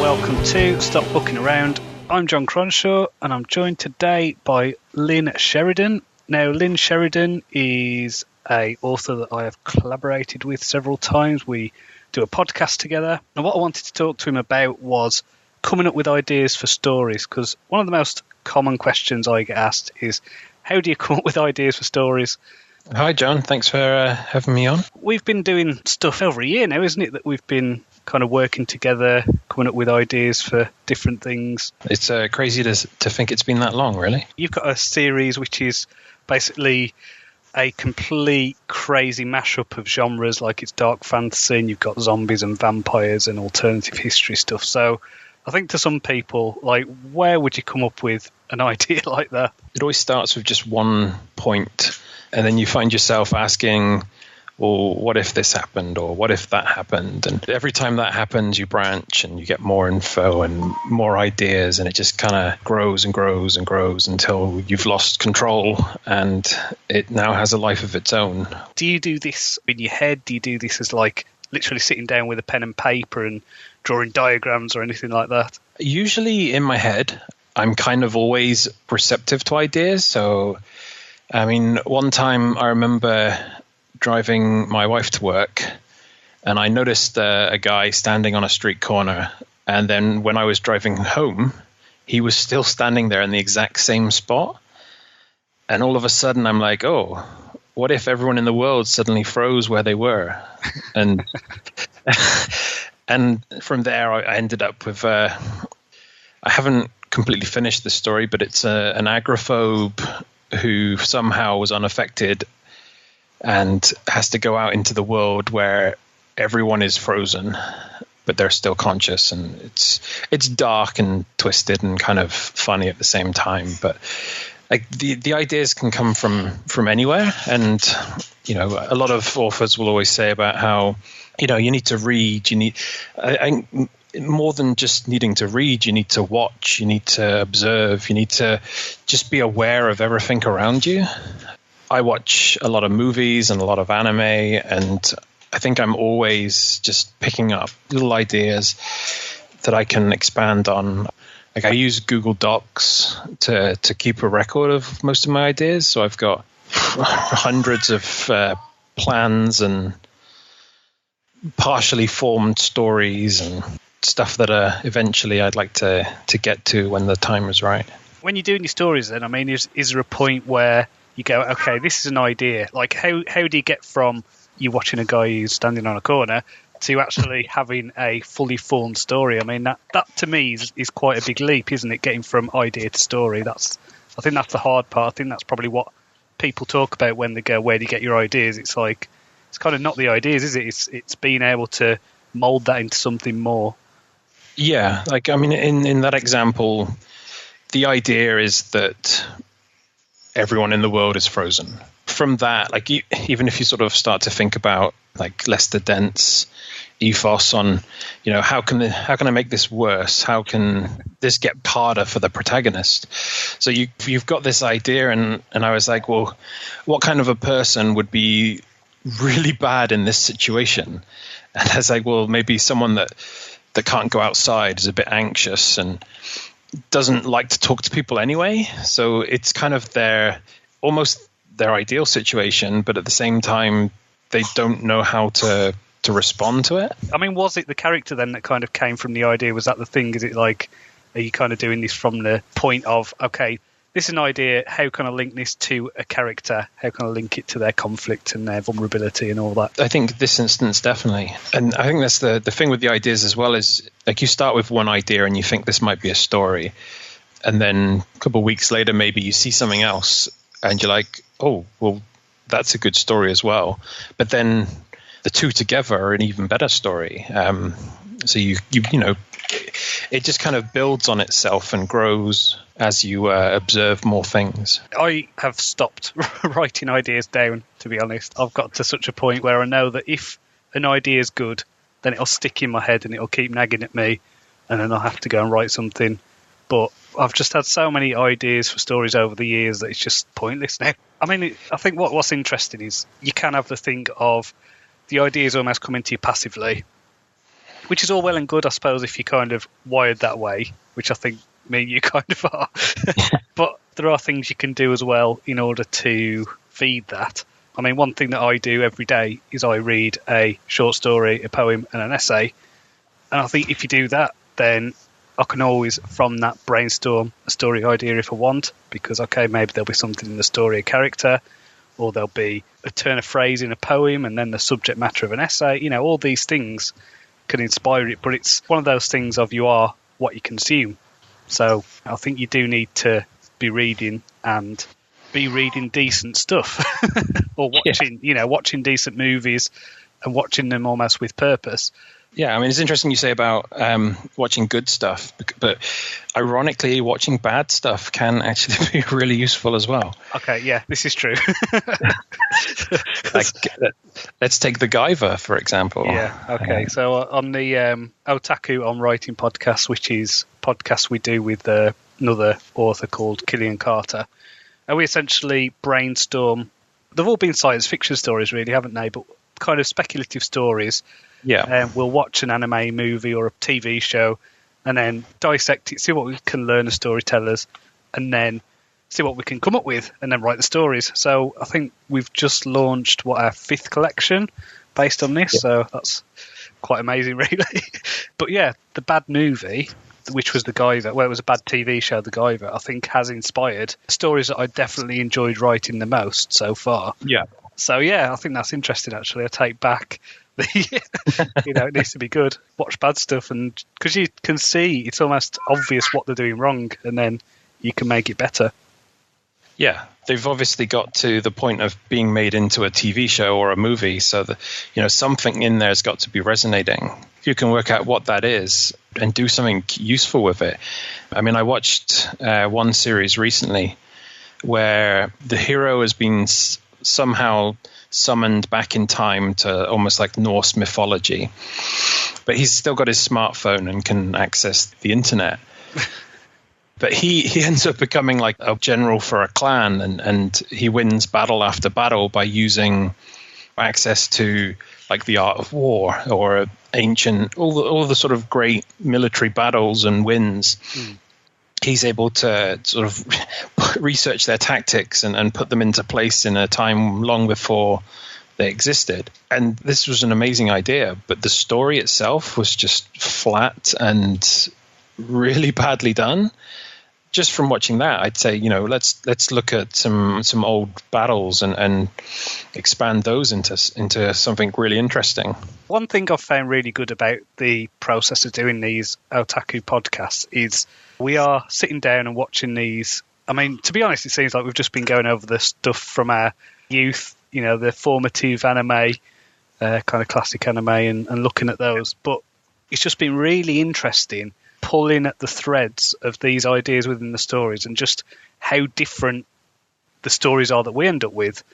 welcome to Stop Booking Around. I'm Jon Cronshaw, and I'm joined today by Lynn Sheridan. Now, Lynn Sheridan is an author that I have collaborated with several times. We do a podcast together, and what I wanted to talk to him about was coming up with ideas for stories, because one of the most common questions I get asked is, how do you come up with ideas for stories? Hi, John. Thanks for having me on. We've been doing stuff over a year now, isn't it, that we've been kind of working together, coming up with ideas for different things. It's crazy to think it's been that long, really. You've got a series which is basically a complete crazy mashup of genres, like it's dark fantasy, and you've got zombies and vampires and alternative history stuff. So I think to some people, like, where would you come up with an idea like that? It always starts with just one point, and then you find yourself asking, well, what if this happened, or what if that happened? And every time that happens, you branch and you get more info and more ideas, and it just kind of grows and grows and grows until you've lost control and it now has a life of its own. Do you do this in your head? Do you do this as like literally sitting down with a pen and paper and drawing diagrams or anything like that? Usually in my head. I'm kind of always receptive to ideas. So, I mean, one time I remember driving my wife to work, and I noticed a guy standing on a street corner, and then when I was driving home, he was still standing there in the exact same spot. And all of a sudden I'm like, oh, what if everyone in the world suddenly froze where they were? And and from there I ended up with I haven't completely finished the story, but it's an agoraphobe who somehow was unaffected and has to go out into the world where everyone is frozen, but they're still conscious. And it's dark and twisted and kind of funny at the same time. But like the ideas can come from anywhere. And, you know, a lot of authors will always say about how, you know, you need to read, more than just needing to read, you need to watch, you need to observe, you need to just be aware of everything around you. I watch a lot of movies and a lot of anime, and I think I'm always just picking up little ideas that I can expand on. Like I use Google Docs to keep a record of most of my ideas. So I've got hundreds of plans and partially formed stories and stuff that eventually I'd like to get to when the time is right. When you're doing your stories then, I mean, is there a point where you go, okay, this is an idea? Like, how do you get from you watching a guy who's standing on a corner to actually having a fully formed story? I mean, that to me is quite a big leap, isn't it? Getting from idea to story. I think that's the hard part. I think that's probably what people talk about when they go, where do you get your ideas? It's like, it's kind of not the ideas, is it? It's being able to mold that into something more. Yeah, like, I mean, in that example, the idea is that everyone in the world is frozen. From that, like, even if you sort of start to think about like Lester Dent's ethos on, you know, how can I make this worse? How can this get harder for the protagonist? So you've got this idea, and I was like, well, what kind of a person would be really bad in this situation? And I was like, well, maybe someone that can't go outside, is a bit anxious and doesn't like to talk to people anyway. So it's kind of almost their ideal situation, but at the same time, they don't know how to respond to it. I mean, was it the character then that kind of came from the idea? Was that the thing? Is it like, are you kind of doing this from the point of, okay, this is an idea, how can I link this to a character? How can I link it to their conflict and their vulnerability and all that? I think this instance, definitely. And I think that's the thing with the ideas as well, is like you start with one idea and you think this might be a story. And then a couple of weeks later, maybe you see something else and you're like, oh, well, that's a good story as well. But then the two together are an even better story. So you know, it just kind of builds on itself and grows as you observe more things. I have stopped writing ideas down, to be honest. I've got to such a point where I know that if an idea is good, then it'll stick in my head and it'll keep nagging at me, and then I'll have to go and write something. But I've just had so many ideas for stories over the years that it's just pointless now. I mean, I think what's interesting is you can have the thing of the ideas almost coming to you passively, which is all well and good, I suppose, if you're kind of wired that way, which I think me and you kind of are. But there are things you can do as well in order to feed that. I mean, one thing that I do every day is I read a short story, a poem, and an essay. And I think if you do that, then I can always, from that, brainstorm a story idea if I want, because, okay, maybe there'll be something in the story, a character, or there'll be a turn of phrase in a poem, and then the subject matter of an essay. You know, all these things can inspire it, but it's one of those things of you are what you consume. So I think you do need to be reading and be reading decent stuff or watching decent movies and watching them almost with purpose. Yeah, I mean, it's interesting you say about watching good stuff, but ironically, watching bad stuff can actually be really useful as well. Okay, yeah, this is true. Let's take The Guyver, for example. Yeah, okay. So on the Otaku on Writing podcast, which is a podcast we do with another author called Killian Carter, and we essentially brainstorm. They've all been science fiction stories, really, haven't they? But kind of speculative stories. Yeah. We'll watch an anime movie or a TV show and then dissect it, see what we can learn as storytellers, and then see what we can come up with and then write the stories. So I think we've just launched, our 5th collection based on this. Yeah. So that's quite amazing, really. But yeah, the bad movie, which was The Guyver, it was a bad TV show, The Guyver, I think has inspired stories that I definitely enjoyed writing the most so far. Yeah. So yeah, I think that's interesting, actually. I take back it needs to be good. Watch bad stuff, and because you can see it's almost obvious what they're doing wrong, and then you can make it better. Yeah, they've obviously got to the point of being made into a TV show or a movie, so that something in there's got to be resonating. If you can work out what that is and do something useful with it. I mean, I watched one series recently where the hero has been somehow summoned back in time to almost like Norse mythology, but he's still got his smartphone and can access the internet. But he ends up becoming like a general for a clan, and he wins battle after battle by using access to like the art of war or ancient, all the sort of great military battles and wins. He's able to sort of research their tactics and put them into place in a time long before they existed. And this was an amazing idea, but the story itself was just flat and really badly done. Just from watching that, I'd say, let's look at some old battles and expand those into something really interesting. One thing I've found really good about the process of doing these Otaku podcasts is we are sitting down and watching these. I mean, to be honest, it seems like we've just been going over the stuff from our youth, the formative anime, kind of classic anime, and looking at those. But it's just been really interesting pulling at the threads of these ideas within the stories and just how different the stories are that we end up with.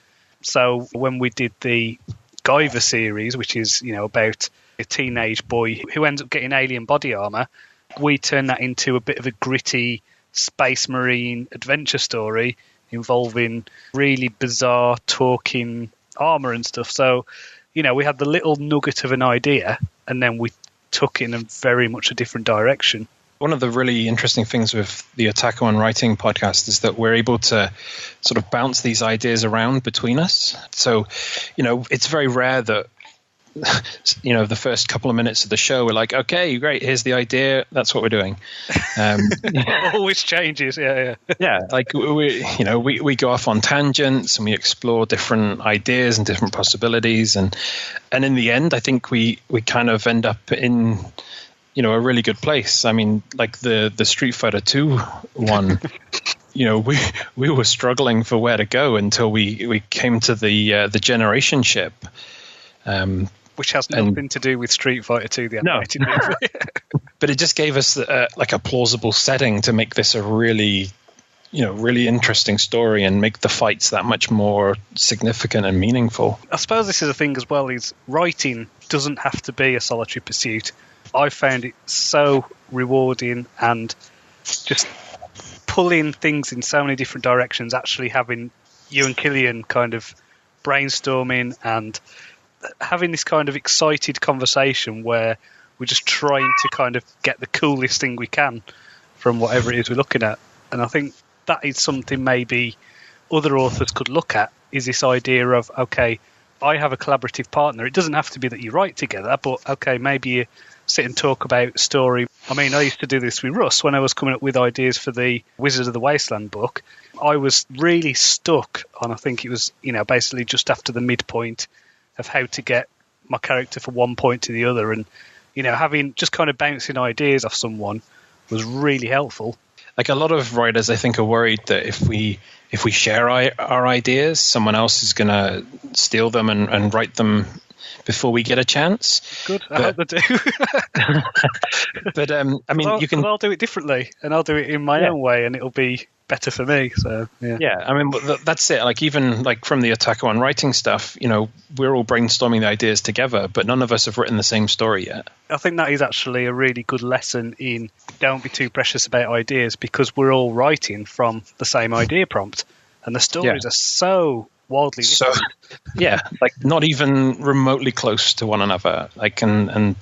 So when we did the Guyver series, which is, about a teenage boy who ends up getting alien body armor, we turned that into a bit of a gritty space marine adventure story involving really bizarre talking armor and stuff. So, we had the little nugget of an idea and then we took in a very much a different direction. One of the really interesting things with the Otaku on Writing podcast is that we're able to sort of bounce these ideas around between us. So, it's very rare that, the first couple of minutes of the show, we're like, okay, great, here's the idea. That's what we're doing. Always changes. Yeah. Yeah. Like we go off on tangents and we explore different ideas and different possibilities. And in the end, I think we kind of end up in, a really good place. I mean, like the Street Fighter 2 one, we were struggling for where to go until we came to the generation ship. Which has nothing to do with Street Fighter 2, the animated movie. But it just gave us like a plausible setting to make this a really, really interesting story and make the fights that much more significant and meaningful. I suppose this is the thing as well, is writing doesn't have to be a solitary pursuit. I found it so rewarding and just pulling things in so many different directions, actually having you and Killian kind of brainstorming and having this kind of excited conversation where we're just trying to kind of get the coolest thing we can from whatever it is we're looking at. And I think that is something maybe other authors could look at, is this idea of, okay, I have a collaborative partner. It doesn't have to be that you write together, but okay, maybe you sit and talk about story. I mean, I used to do this with Russ when I was coming up with ideas for the Wizard of the Wasteland book. I was really stuck on, I think it was, basically just after the midpoint of how to get my character from one point to the other. And, having just kind of bouncing ideas off someone was really helpful. Like a lot of writers, I think, are worried that if we share our ideas, someone else is going to steal them and write them before we get a chance. Good, I hope they do. But I mean, you can. I'll do it differently, and I'll do it in my own way, and it'll be better for me. So yeah, I mean, that's it. Like even like from the Attack on Writing stuff, we're all brainstorming the ideas together, but none of us have written the same story yet. I think that is actually a really good lesson in don't be too precious about ideas, because we're all writing from the same idea prompt, and the stories are so wildly different. So like not even remotely close to one another. Like and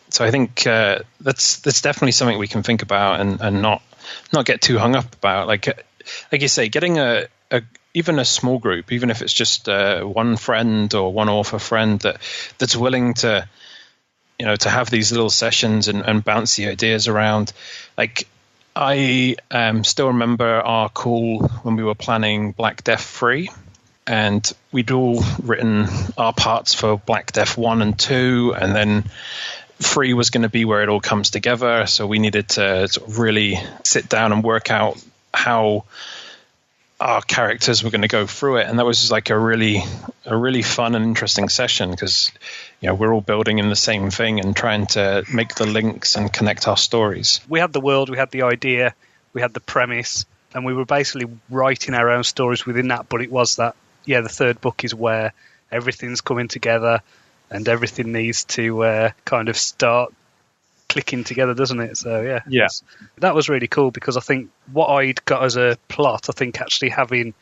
so I think that's definitely something we can think about and not get too hung up about. Like you say, getting even a small group, even if it's just one friend or one author friend that's willing to to have these little sessions and bounce the ideas around. Like I still remember our call when we were planning Black Death 3, and we'd all written our parts for Black Death 1 and 2, and then 3 was going to be where it all comes together. So we needed to sort of really sit down and work out how our characters were going to go through it. And that was just like a really fun and interesting session, because we're all building in the same thing and trying to make the links and connect our stories. We had the world, we had the idea, we had the premise, and we were basically writing our own stories within that. But it was that, the third book is where everything's coming together and everything needs to kind of start clicking together, doesn't it? So that was really cool, because I think what I'd got as a plot, I think actually having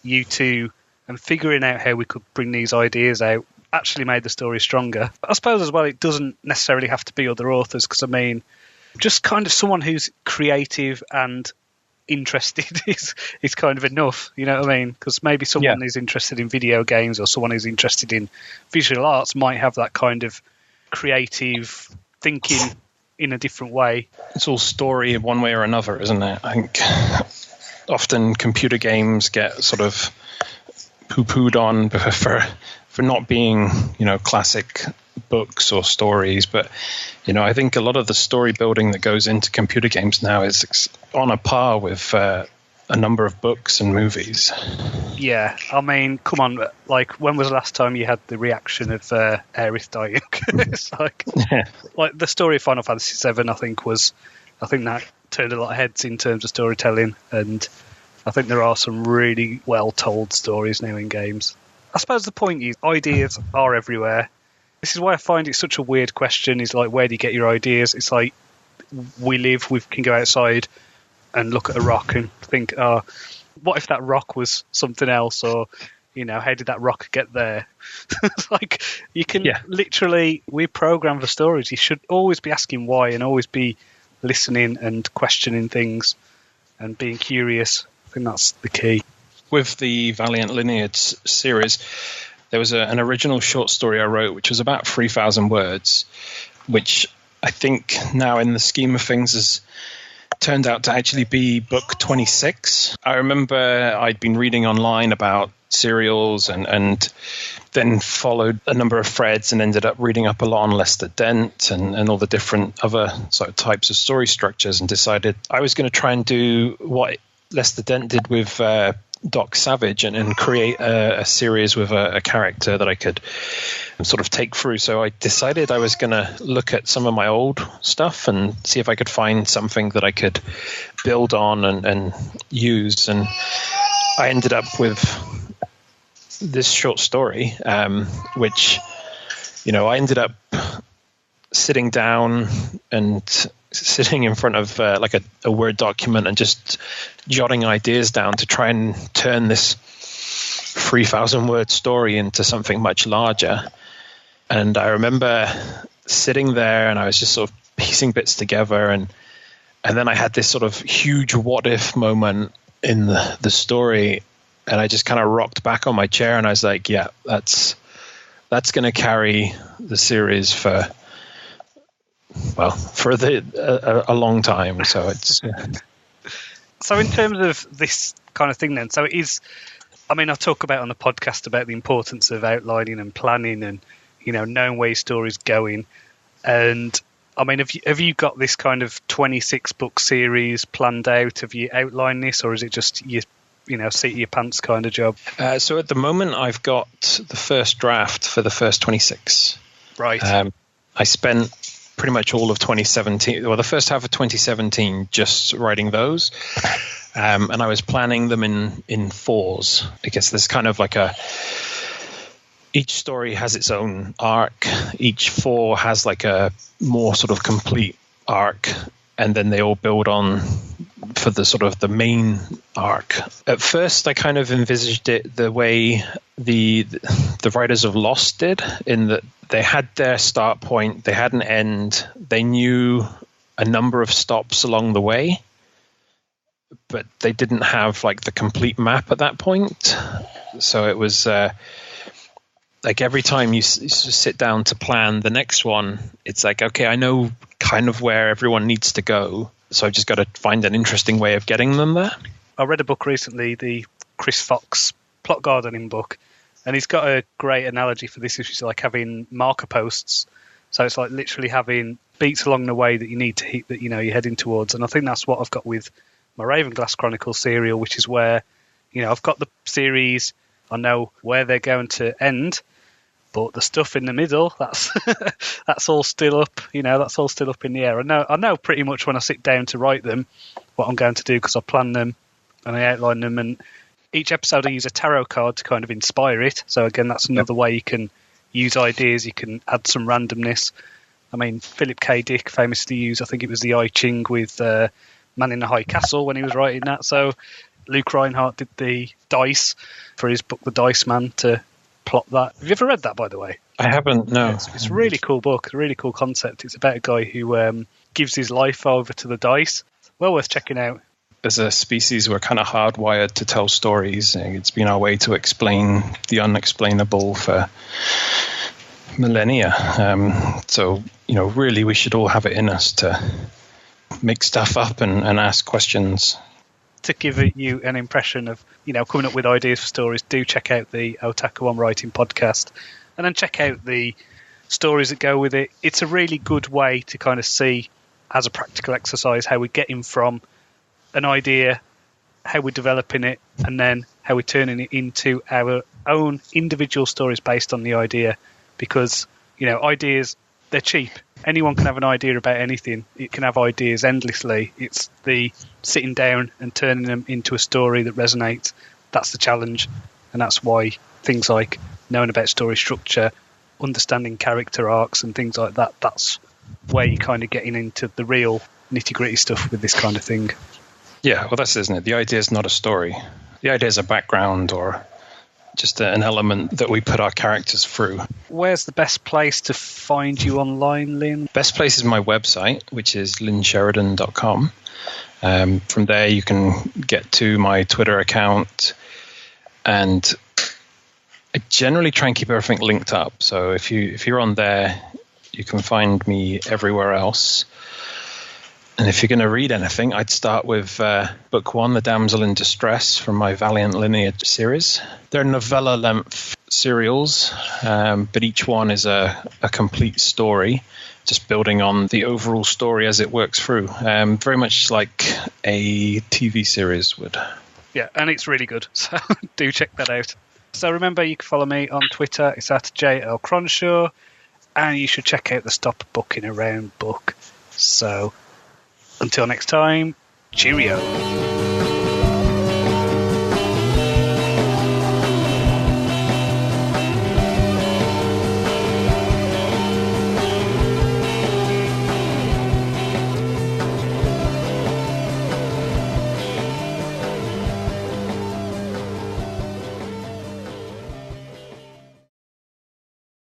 you two and figuring out how we could bring these ideas out actually made the story stronger. But I suppose as well, it doesn't necessarily have to be other authors, because I mean, just kind of someone who's creative and interested is kind of enough, you know what I mean? Because maybe someone who's interested in video games or someone who's interested in visual arts might have that kind of creative thinking in a different way. It's all story one way or another, isn't it? I think often computer games get sort of poo-pooed on for not being, classic books or stories, but I think a lot of the story building that goes into computer games now is on a par with a number of books and movies. Yeah, I mean, come on, like when was the last time you had the reaction of Aerith dying? It's like the story of Final Fantasy VII, I think that turned a lot of heads in terms of storytelling, and I think there are some really well told stories now in games. I suppose the point is ideas are everywhere. This is why I find it such a weird question, is like, where do you get your ideas? It's like we can go outside and look at a rock and think, what if that rock was something else? Or, how did that rock get there? Like, you can literally, we're programmed for stories. You should always be asking why and always be listening and questioning things and being curious. I think that's the key. With the Valiant Lineage series, there was an original short story I wrote, which was about 3,000 words, which I think now in the scheme of things has turned out to actually be book 26. I remember I'd been reading online about serials and then followed a number of threads and ended up reading up a lot on Lester Dent and all the different other sort of types of story structures, and decided I was going to try and do what Lester Dent did with Doc Savage and create a series with a character that I could sort of take through. So I decided I was going to look at some of my old stuff and see if I could find something that I could build on and use. And I ended up with this short story, which, I ended up sitting down and sitting in front of like a Word document and just jotting ideas down to try and turn this 3,000 word story into something much larger. And I remember sitting there and I was just sort of piecing bits together, and then I had this sort of huge what if moment in the story, and I just kind of rocked back on my chair and I was like, yeah, that's going to carry the series for a long time. So it's So in terms of this kind of thing then, so it is, I mean, I talk about on the podcast about the importance of outlining and planning and, knowing where your story's going. And I mean, have you got this kind of 26-book series planned out? Have you outlined this, or is it just seat of your pants kind of job? So at the moment, I've got the first draft for the first 26. Right. I spent pretty much all of 2017, well, the first half of 2017, just writing those. And I was planning them in fours. I guess there's kind of like each story has its own arc. Each four has like a more sort of complete arc, and then they all build on for the sort of the main arc. At first, I kind of envisaged it the way the writers of Lost did, in that they had their start point, they had an end, they knew a number of stops along the way, but they didn't have like the complete map at that point. So it was like every time you sit down to plan the next one, it's like, okay, I know kind of where everyone needs to go, so I've just got to find an interesting way of getting them there. I read a book recently, the Chris Fox plot gardening book, and he's got a great analogy for this, which is like having marker posts. So it's like literally having beats along the way that you need to hit, that you're heading towards. And I think that's what I've got with my Ravenglass Chronicles serial, which is where I've got the series, I know where they're going to end, but the stuff in the middle, that's all still up. That's all still up in the air. I know pretty much when I sit down to write them what I'm going to do, because I plan them and I outline them. And each episode I use a tarot card to kind of inspire it. So again, that's another way you can use ideas. You can add some randomness. I mean, Philip K. Dick famously used, I think it was the I Ching with Man in the High Castle when he was writing that. So Luke Reinhardt did the dice for his book, The Dice Man, to plot that. Have you ever read that, by the way? I haven't, no. It's a really cool book, a really cool concept. It's about a guy who gives his life over to the dice. Well worth checking out. As a species, we're kind of hardwired to tell stories. It's been our way to explain the unexplainable for millennia. So, really we should all have it in us to make stuff up and ask questions. To give you an impression of, coming up with ideas for stories, do check out the Otaku on Writing podcast, and then check out the stories that go with it. It's a really good way to kind of see, as a practical exercise, how we're getting from an idea, how we're developing it, and then how we're turning it into our own individual stories based on the idea. Because, ideas, they're cheap. Anyone can have an idea about anything. It can have ideas endlessly. It's the sitting down and turning them into a story that resonates. That's the challenge. And that's why things like knowing about story structure, understanding character arcs and things like that, that's where you're kind of getting into the real nitty-gritty stuff with this kind of thing. Yeah, well, that's, isn't it? The idea is not a story. The idea is a background or just an element that we put our characters through. Where's the best place to find you online, Lynn? Best place is my website, which is lynnsheridan.com. From there, you can get to my Twitter account, and I generally try and keep everything linked up. So if you're on there, you can find me everywhere else. And if you're going to read anything, I'd start with book 1, The Damsel in Distress, from my Valiant Lineage series. They're novella-length serials, but each one is a complete story, just building on the overall story as it works through. Very much like a TV series would. Yeah, and it's really good, so do check that out. So remember, you can follow me on Twitter. It's at Jon Cronshaw, and you should check out the Stop Booking Around book. So until next time, cheerio.